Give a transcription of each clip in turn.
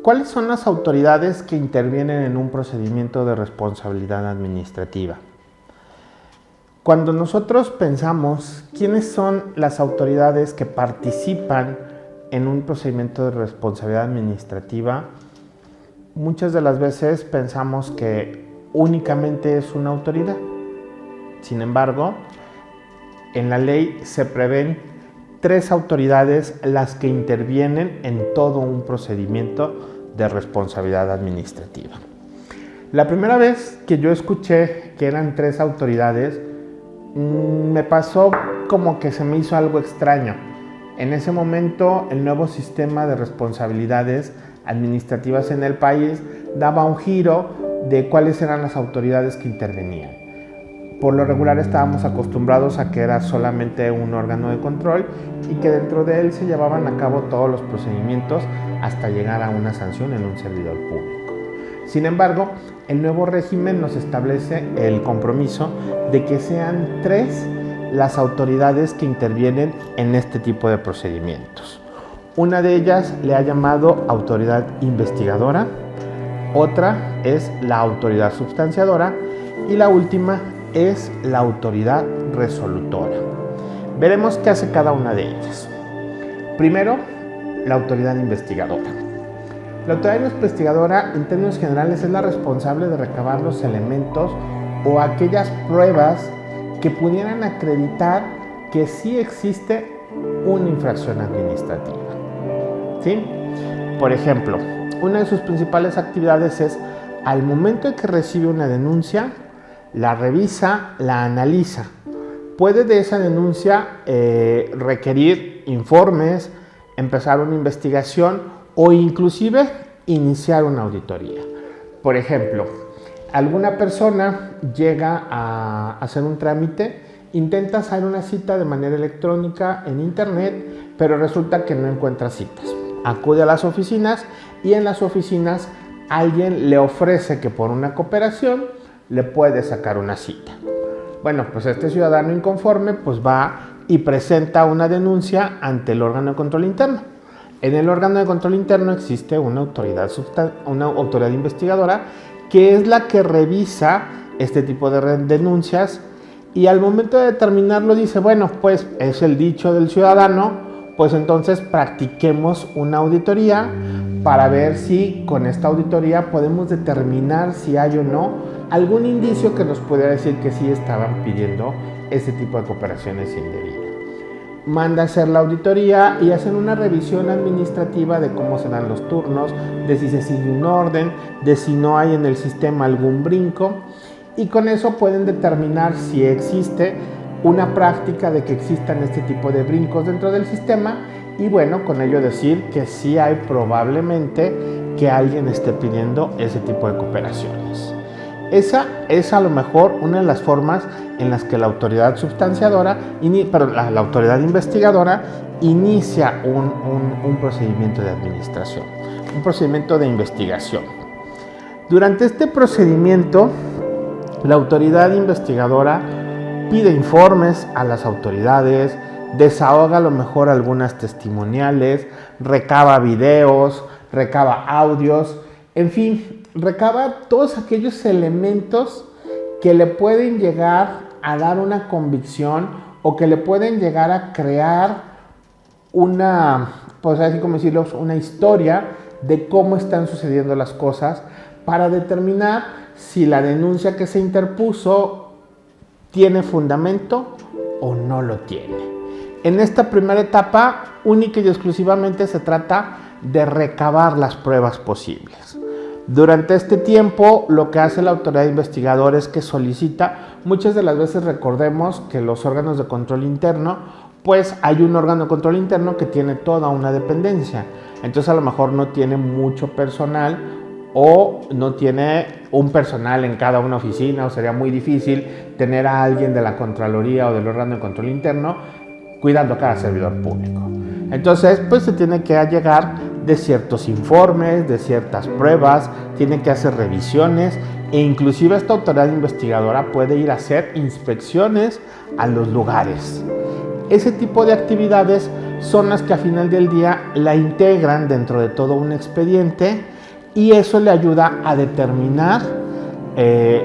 ¿Cuáles son las autoridades que intervienen en un procedimiento de responsabilidad administrativa? Cuando nosotros pensamos quiénes son las autoridades que participan en un procedimiento de responsabilidad administrativa, muchas de las veces pensamos que únicamente es una autoridad. Sin embargo, en la ley se prevén 3 autoridades las que intervienen en todo un procedimiento de responsabilidad administrativa. La primera vez que yo escuché que eran 3 autoridades, me pasó como que se me hizo algo extraño. En ese momento, el nuevo sistema de responsabilidades administrativas en el país daba un giro de cuáles eran las autoridades que intervenían. Por lo regular estábamos acostumbrados a que era solamente un órgano de control y que dentro de él se llevaban a cabo todos los procedimientos hasta llegar a una sanción en un servidor público. Sin embargo, el nuevo régimen nos establece el compromiso de que sean 3 las autoridades que intervienen en este tipo de procedimientos. Una de ellas le ha llamado autoridad investigadora, otra es la autoridad sustanciadora y la última es la autoridad resolutora. Veremos qué hace cada una de ellas. Primero, la autoridad investigadora. La autoridad investigadora, en términos generales, es la responsable de recabar los elementos o aquellas pruebas que pudieran acreditar que sí existe una infracción administrativa. ¿Sí? Por ejemplo, una de sus principales actividades es, al momento de que recibe una denuncia, la revisa, la analiza. Puede de esa denuncia requerir informes, empezar una investigación o inclusive iniciar una auditoría. Por ejemplo, alguna persona llega a hacer un trámite, intenta hacer una cita de manera electrónica en internet, pero resulta que no encuentra citas. Acude a las oficinas y en las oficinas alguien le ofrece que por una cooperación le puede sacar una cita. Bueno, pues este ciudadano inconforme pues va y presenta una denuncia ante el órgano de control interno. En el órgano de control interno existe una autoridad investigadora que es la que revisa este tipo de denuncias y al momento de determinarlo dice, bueno, pues es el dicho del ciudadano, pues entonces practiquemos una auditoría para ver si con esta auditoría podemos determinar si hay o no algún indicio que nos pudiera decir que sí estaban pidiendo ese tipo de cooperaciones indebidas. Manda a hacer la auditoría y hacen una revisión administrativa de cómo se dan los turnos, de si se sigue un orden, de si no hay en el sistema algún brinco y con eso pueden determinar si existe una práctica de que existan este tipo de brincos dentro del sistema y bueno, con ello decir que sí hay probablemente que alguien esté pidiendo ese tipo de cooperaciones. Esa es a lo mejor una de las formas en las que la autoridad sustanciadora, la autoridad investigadora inicia un procedimiento de administración, un procedimiento de investigación. Durante este procedimiento, la autoridad investigadora pide informes a las autoridades, desahoga a lo mejor algunas testimoniales, recaba videos, recaba audios, en fin, recaba todos aquellos elementos que le pueden llegar a dar una convicción o que le pueden llegar a crear una, pues así como decirlo, una historia de cómo están sucediendo las cosas para determinar si la denuncia que se interpuso tiene fundamento o no lo tiene. En esta primera etapa, única y exclusivamente se trata de recabar las pruebas posibles. Durante este tiempo, lo que hace la autoridad investigadora es que solicita, muchas de las veces recordemos que los órganos de control interno, pues hay un órgano de control interno que tiene toda una dependencia. Entonces a lo mejor no tiene mucho personal o no tiene un personal en cada una oficina o sería muy difícil tener a alguien de la Contraloría o del órgano de control interno cuidando a cada servidor público. Entonces, pues se tiene que allegar de ciertos informes, de ciertas pruebas, tiene que hacer revisiones e inclusive esta autoridad investigadora puede ir a hacer inspecciones a los lugares. Ese tipo de actividades son las que a final del día la integran dentro de todo un expediente y eso le ayuda a determinar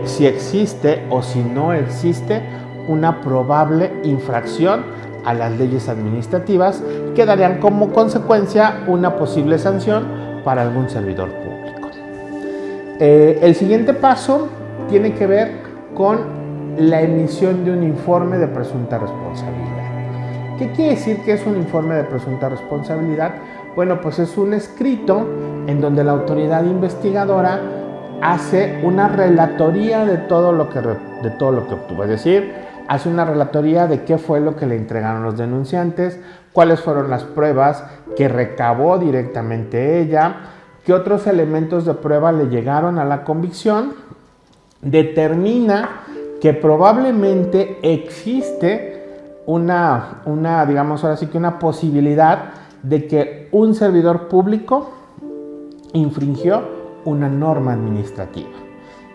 si existe o si no existe una probable infracción a las leyes administrativas que darían como consecuencia una posible sanción para algún servidor público. El siguiente paso tiene que ver con la emisión de un informe de presunta responsabilidad. ¿Qué quiere decir que es un informe de presunta responsabilidad? Bueno, pues es un escrito en donde la autoridad investigadora hace una relatoría de todo lo que obtuvo, es decir, hace una relatoría de qué fue lo que le entregaron los denunciantes, cuáles fueron las pruebas que recabó directamente ella, qué otros elementos de prueba le llegaron a la convicción, determina que probablemente existe una digamos ahora sí que una posibilidad de que un servidor público infringió una norma administrativa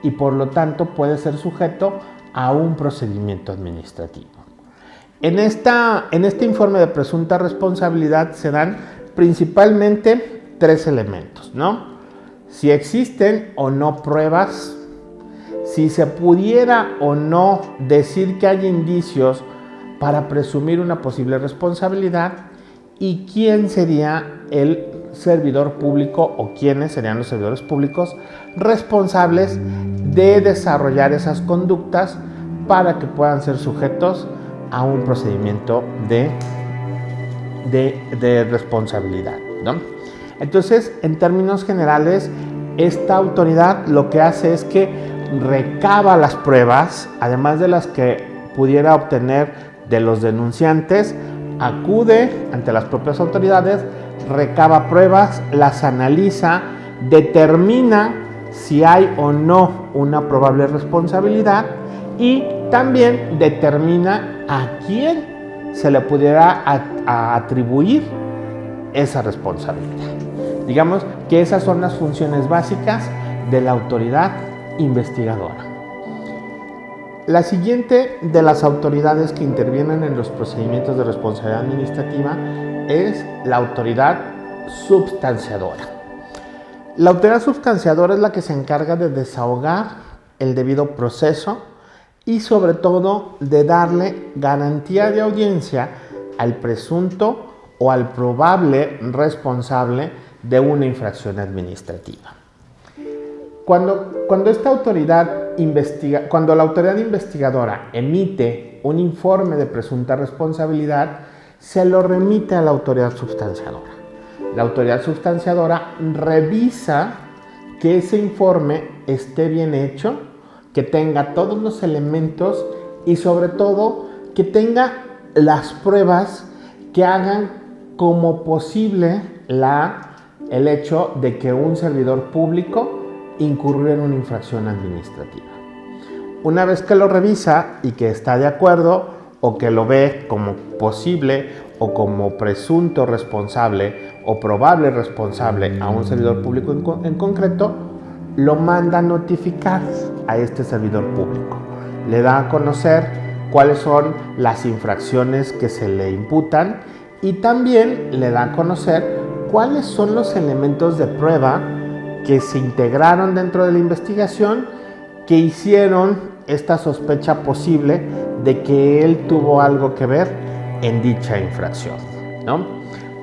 y por lo tanto puede ser sujeto a un procedimiento administrativo. En este informe de presunta responsabilidad se dan principalmente tres elementos, ¿no? Si existen o no pruebas, si se pudiera o no decir que hay indicios para presumir una posible responsabilidad y quién sería el servidor público o quiénes serían los servidores públicos responsables de desarrollar esas conductas para que puedan ser sujetos a un procedimiento de responsabilidad, ¿no? Entonces, en términos generales, esta autoridad lo que hace es que recaba las pruebas, además de las que pudiera obtener de los denunciantes, acude ante las propias autoridades, recaba pruebas, las analiza, determina si hay o no una probable responsabilidad y también determina a quién se le pudiera atribuir esa responsabilidad. Digamos que esas son las funciones básicas de la autoridad investigadora. La siguiente de las autoridades que intervienen en los procedimientos de responsabilidad administrativa es la autoridad substanciadora. La autoridad substanciadora es la que se encarga de desahogar el debido proceso y sobre todo de darle garantía de audiencia al presunto o al probable responsable de una infracción administrativa. Cuando la autoridad investigadora emite un informe de presunta responsabilidad, se lo remite a la autoridad substanciadora. La autoridad substanciadora revisa que ese informe esté bien hecho, que tenga todos los elementos y sobre todo que tenga las pruebas que hagan como posible el hecho de que un servidor público incurrió en una infracción administrativa. Una vez que lo revisa y que está de acuerdo o que lo ve como posible o como presunto responsable o probable responsable a un servidor público en concreto, lo manda a notificar a este servidor público. Le da a conocer cuáles son las infracciones que se le imputan y también le da a conocer cuáles son los elementos de prueba que se integraron dentro de la investigación que hicieron esta sospecha posible de que él tuvo algo que ver en dicha infracción, ¿no?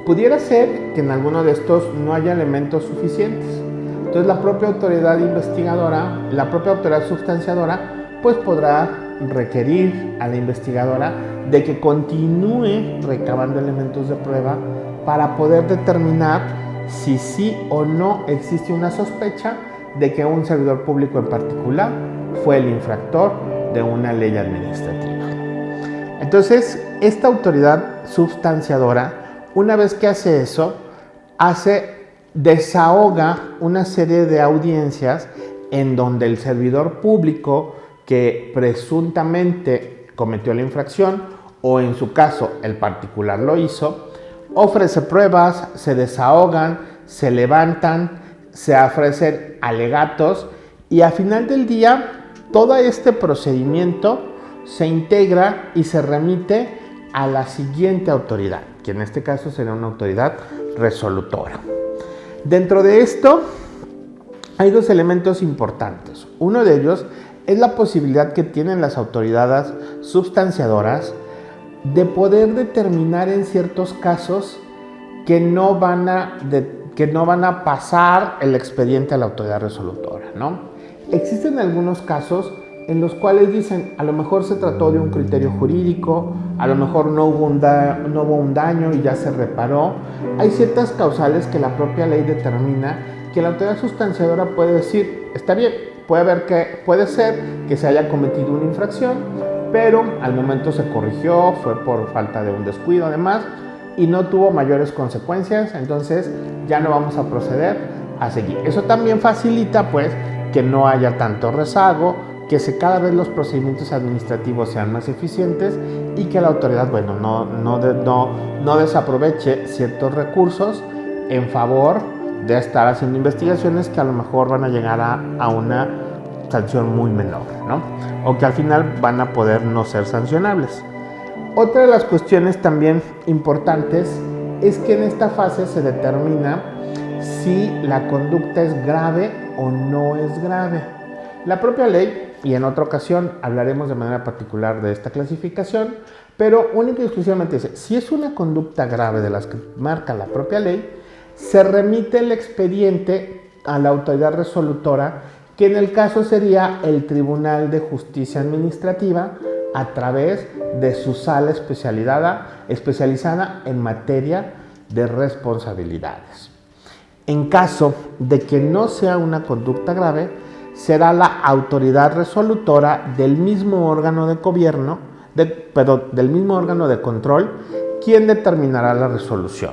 Pudiera ser que en alguno de estos no haya elementos suficientes. Entonces la propia autoridad investigadora, la propia autoridad substanciadora, pues podrá requerir a la investigadora de que continúe recabando elementos de prueba para poder determinar si sí o no existe una sospecha de que un servidor público en particular fue el infractor de una ley administrativa. Entonces, esta autoridad substanciadora, una vez que hace eso, desahoga una serie de audiencias en donde el servidor público que presuntamente cometió la infracción o en su caso el particular lo hizo, ofrece pruebas, se desahogan, se levantan, se ofrecen alegatos y al final del día todo este procedimiento se integra y se remite a la siguiente autoridad, que en este caso será una autoridad resolutora. Dentro de esto hay dos elementos importantes. Uno de ellos es la posibilidad que tienen las autoridades sustanciadoras de poder determinar en ciertos casos que no van a pasar el expediente a la autoridad resolutora, ¿no? Existen algunos casos en los cuales dicen, a lo mejor se trató de un criterio jurídico, a lo mejor no hubo un daño y ya se reparó. Hay ciertas causales que la propia ley determina que la autoridad sustanciadora puede decir, está bien, puede ser que se haya cometido una infracción, pero al momento se corrigió, fue por falta de un descuido además, y no tuvo mayores consecuencias, entonces ya no vamos a proceder a seguir. Eso también facilita pues que no haya tanto rezago, que cada vez los procedimientos administrativos sean más eficientes y que la autoridad, bueno, no desaproveche ciertos recursos en favor de estar haciendo investigaciones que a lo mejor van a llegar a una sanción muy menor, ¿no? O que al final van a poder no ser sancionables. Otra de las cuestiones también importantes es que en esta fase se determina si la conducta es grave o no es grave. La propia ley, y en otra ocasión hablaremos de manera particular de esta clasificación, pero única y exclusivamente dice, si es una conducta grave de las que marca la propia ley, se remite el expediente a la autoridad resolutora, que en el caso sería el Tribunal de Justicia Administrativa, a través de su sala especializada en materia de responsabilidades. En caso de que no sea una conducta grave, será la autoridad resolutora del mismo órgano de gobierno, del mismo órgano de control, quien determinará la resolución.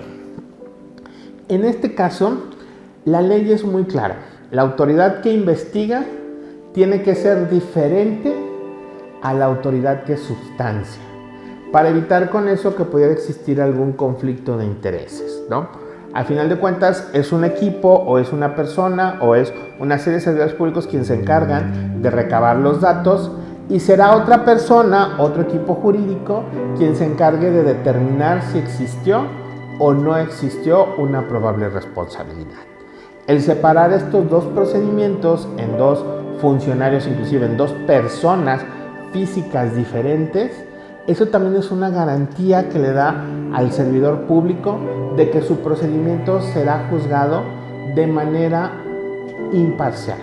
En este caso, la ley es muy clara. La autoridad que investiga tiene que ser diferente a la autoridad que sustancia, para evitar con eso que pudiera existir algún conflicto de intereses, ¿no? Al final de cuentas, es un equipo o es una persona o es una serie de servidores públicos quienes se encargan de recabar los datos, y será otra persona, otro equipo jurídico, quien se encargue de determinar si existió o no existió una probable responsabilidad. El separar estos dos procedimientos en dos funcionarios, inclusive en dos personas físicas diferentes, eso también es una garantía que le da al servidor público de que su procedimiento será juzgado de manera imparcial.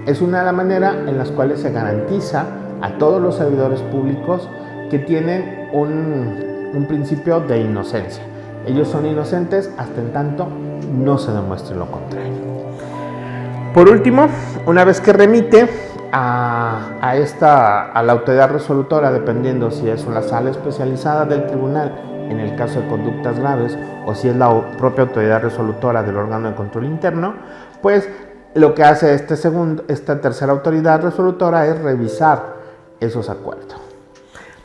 Es una de las maneras en las cuales se garantiza a todos los servidores públicos que tienen un principio de inocencia. Ellos son inocentes hasta en tanto no se demuestre lo contrario. Por último, una vez que remite a la autoridad resolutora, dependiendo si es una sala especializada del tribunal en el caso de conductas graves o si es la propia autoridad resolutora del órgano de control interno, pues lo que hace esta tercera autoridad resolutora es revisar esos acuerdos.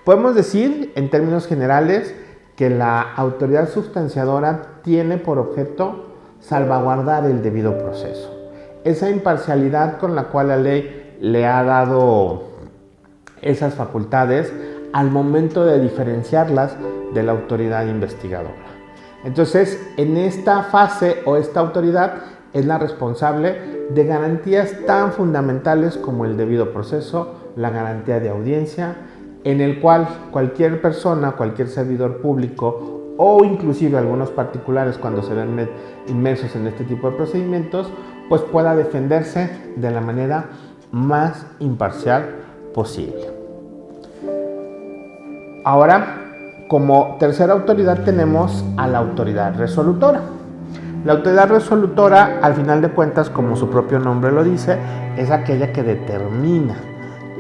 Podemos decir, en términos generales, que la autoridad sustanciadora tiene por objeto salvaguardar el debido proceso. Esa imparcialidad con la cual la ley le ha dado esas facultades al momento de diferenciarlas de la autoridad investigadora. Entonces, en esta fase o esta autoridad es la responsable de garantías tan fundamentales como el debido proceso, la garantía de audiencia, en el cual cualquier persona, cualquier servidor público o inclusive algunos particulares, cuando se ven inmersos en este tipo de procedimientos, pues pueda defenderse de la manera más imparcial posible. Ahora, como tercera autoridad tenemos a la autoridad resolutora. La autoridad resolutora, al final de cuentas, como su propio nombre lo dice, es aquella que determina,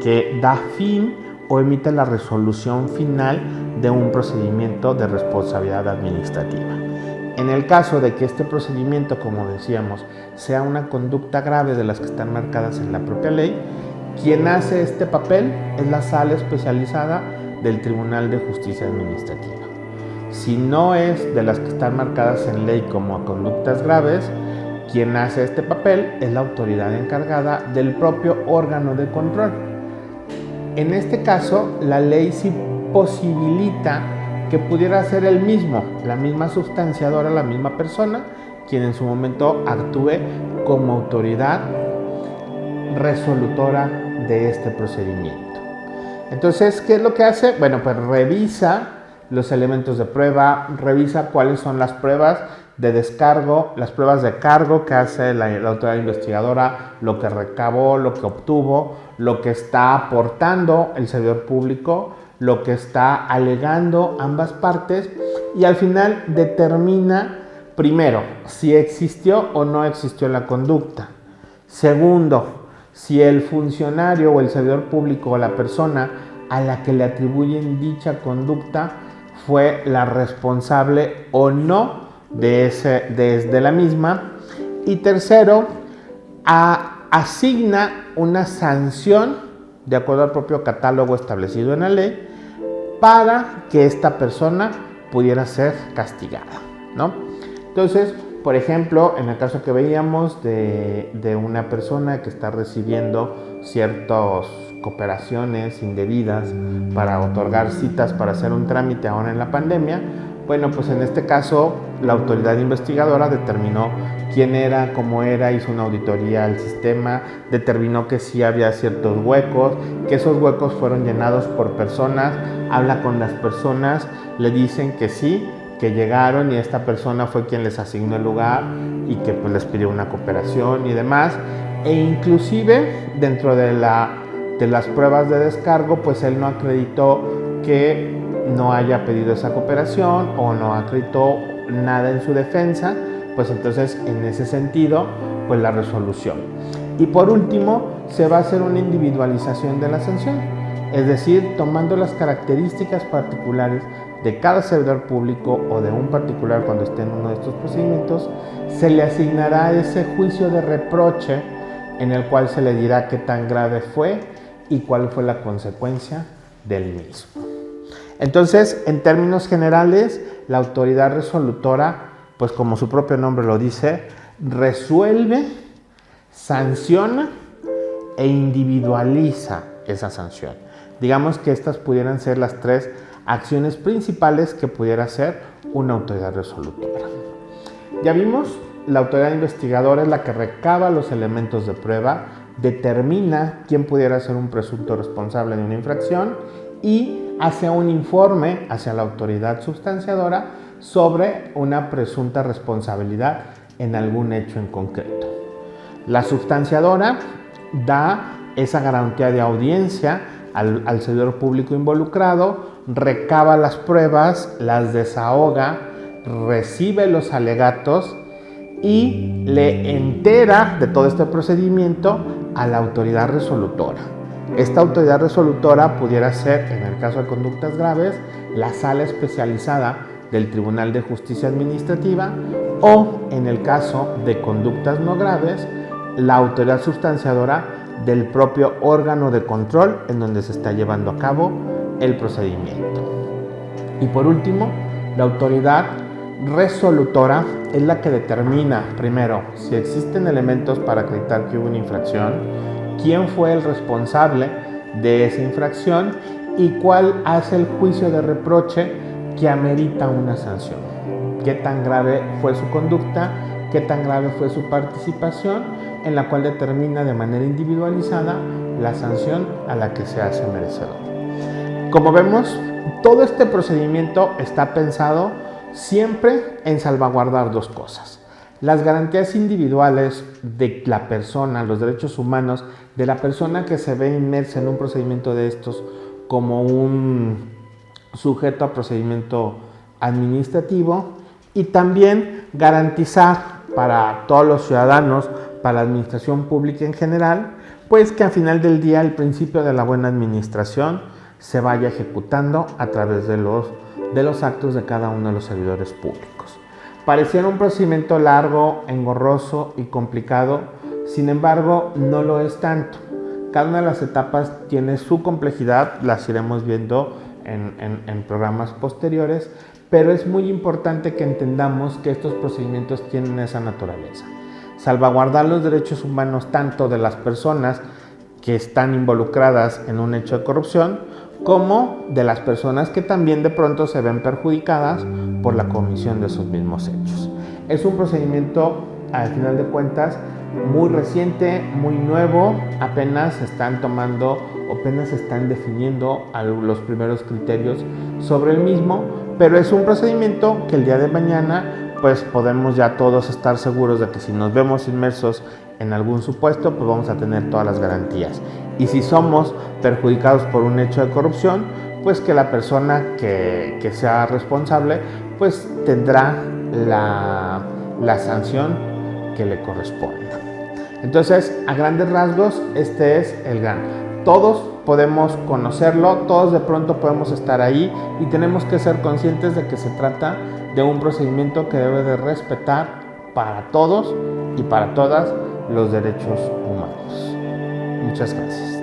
que da fin o emite la resolución final de un procedimiento de responsabilidad administrativa. En el caso de que este procedimiento, como decíamos, sea una conducta grave de las que están marcadas en la propia ley, quien hace este papel es la sala especializada del Tribunal de Justicia Administrativa. Si no es de las que están marcadas en ley como conductas graves, quien hace este papel es la autoridad encargada del propio órgano de control. En este caso, la ley sí posibilita que pudiera ser la misma sustanciadora, la misma persona, quien en su momento actúe como autoridad resolutora de este procedimiento. Entonces, ¿qué es lo que hace? Bueno, pues revisa los elementos de prueba, revisa cuáles son las pruebas de descargo, las pruebas de cargo que hace la autoridad investigadora, lo que recabó, lo que obtuvo, lo que está aportando el servidor público, lo que está alegando ambas partes, y al final determina, primero, si existió o no existió la conducta. Segundo, si el funcionario o el servidor público o la persona a la que le atribuyen dicha conducta fue la responsable o no de la misma. Y tercero, asigna una sanción de acuerdo al propio catálogo establecido en la ley para que esta persona pudiera ser castigada, ¿no? Entonces, por ejemplo, en el caso que veíamos de una persona que está recibiendo ciertas cooperaciones indebidas para otorgar citas para hacer un trámite ahora en la pandemia, bueno, pues en este caso la autoridad investigadora determinó quién era, cómo era, hizo una auditoría al sistema, determinó que sí había ciertos huecos, que esos huecos fueron llenados por personas, habla con las personas, le dicen que sí, que llegaron y esta persona fue quien les asignó el lugar y que pues les pidió una cooperación y demás, e inclusive dentro de las pruebas de descargo pues él no acreditó que no haya pedido esa cooperación o no acreditó nada en su defensa, pues entonces en ese sentido pues la resolución. Y por último se va a hacer una individualización de la sanción, es decir, tomando las características particulares de cada servidor público o de un particular cuando esté en uno de estos procedimientos, se le asignará ese juicio de reproche en el cual se le dirá qué tan grave fue y cuál fue la consecuencia del mismo. Entonces, en términos generales, la autoridad resolutora, pues como su propio nombre lo dice, resuelve, sanciona e individualiza esa sanción. Digamos que estas pudieran ser las tres acciones principales que pudiera hacer una autoridad resolutora. Ya vimos, la autoridad investigadora es la que recaba los elementos de prueba, determina quién pudiera ser un presunto responsable de una infracción y hace un informe hacia la autoridad sustanciadora sobre una presunta responsabilidad en algún hecho en concreto. La sustanciadora da esa garantía de audiencia al servidor público involucrado, recaba las pruebas, las desahoga, recibe los alegatos y le entera de todo este procedimiento a la autoridad resolutora. Esta autoridad resolutora pudiera ser, en el caso de conductas graves, la sala especializada del Tribunal de Justicia Administrativa o, en el caso de conductas no graves, la autoridad sustanciadora del propio órgano de control en donde se está llevando a cabo el procedimiento. Y por último, la autoridad resolutora es la que determina, primero, si existen elementos para acreditar que hubo una infracción, quién fue el responsable de esa infracción y cuál hace el juicio de reproche que amerita una sanción. Qué tan grave fue su conducta, qué tan grave fue su participación, en la cual determina de manera individualizada la sanción a la que se hace merecedor. Como vemos, todo este procedimiento está pensado siempre en salvaguardar dos cosas: las garantías individuales de la persona, los derechos humanos de la persona que se ve inmersa en un procedimiento de estos como un sujeto a procedimiento administrativo, y también garantizar para todos los ciudadanos, para la administración pública en general, pues que al final del día el principio de la buena administración se vaya ejecutando a través de los actos de cada uno de los servidores públicos. Pareciera un procedimiento largo, engorroso y complicado, sin embargo no lo es tanto. Cada una de las etapas tiene su complejidad, las iremos viendo en programas posteriores, pero es muy importante que entendamos que estos procedimientos tienen esa naturaleza: salvaguardar los derechos humanos tanto de las personas que están involucradas en un hecho de corrupción, como de las personas que también de pronto se ven perjudicadas por la comisión de esos mismos hechos. Es un procedimiento, al final de cuentas, muy reciente, muy nuevo, apenas están tomando, apenas están definiendo los primeros criterios sobre el mismo, pero es un procedimiento que el día de mañana pues podemos ya todos estar seguros de que si nos vemos inmersos en algún supuesto, pues vamos a tener todas las garantías. Y si somos perjudicados por un hecho de corrupción, pues que la persona que sea responsable pues tendrá la sanción que le corresponda. Entonces, a grandes rasgos, este es el GAN. Todos podemos conocerlo, todos de pronto podemos estar ahí y tenemos que ser conscientes de que se trata de un procedimiento que debe de respetar para todos y para todas los derechos humanos. Muchas gracias.